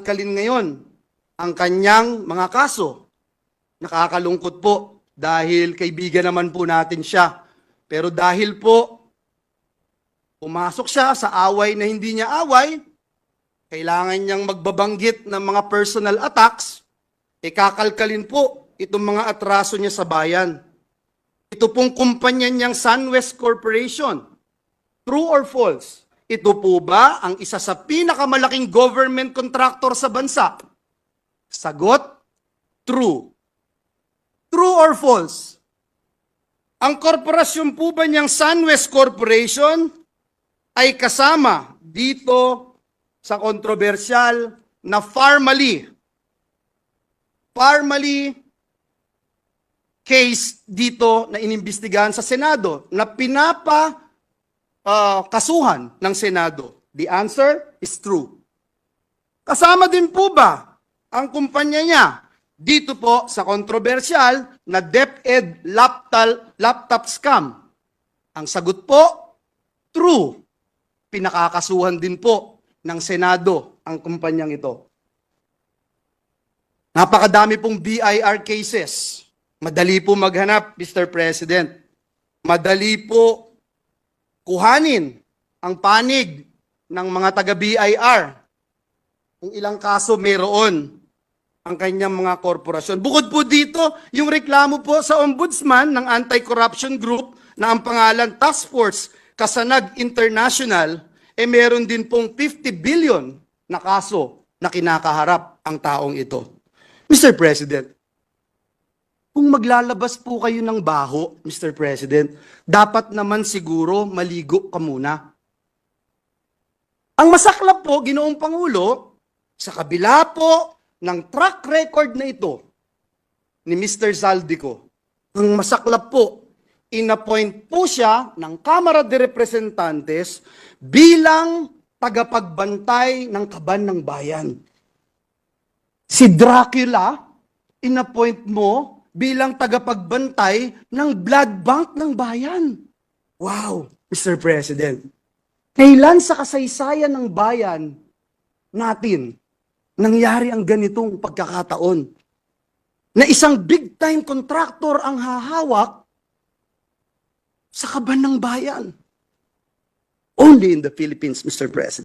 kinakalkalin ngayon ang kanyang mga kaso. Nakakalungkot po dahil kaibigan naman po natin siya. Pero dahil po pumasok siya sa away na hindi niya away, kailangan niyang magbabanggit ng mga personal attacks, kakalkalin po itong mga atraso niya sa bayan. Ito pong kumpanya niyang SunWest Corporation. True or false? Ito po ba ang isa sa pinakamalaking government contractor sa bansa? Sagot, true. True or false? Ang korporasyon po ba niyang SunWest Corporation ay kasama dito sa kontrobersyal na Farmally case dito na inimbestigahan sa Senado na kasuhan ng Senado? The answer is true. Kasama din po ba ang kumpanya niya dito po sa kontrobersyal na DepEd laptop scam? Ang sagot po, true. Pinakakasuhan din po ng Senado ang kumpanyang ito. Napakadami pong BIR cases. Madali po maghanap, Mr. President. Madali po kuhanin ang panig ng mga taga-BIR. Kung ilang kaso mayroon ang kanyang mga korporasyon. Bukod po dito, yung reklamo po sa ombudsman ng anti-corruption group na ang pangalan Task Force Kasanag International, meron din pong 50 billion na kaso na kinakaharap ang taong ito. Mr. President, kung maglalabas po kayo ng baho, Mr. President, dapat naman siguro maligo ka muna. Ang masaklap po, Ginoong Pangulo, sa kabila po ng track record na ito ni Mr. Zaldico, ang masaklap po, inappoint po siya ng Kamara de Representantes bilang tagapagbantay ng kaban ng bayan. Si Dracula, inappoint mo bilang tagapagbantay ng blood bank ng bayan. Wow, Mr. President. Kailan sa kasaysayan ng bayan natin nangyari ang ganitong pagkakataon? Na isang big-time contractor ang hahawak sa kaban ng bayan. Only in the Philippines, Mr. President.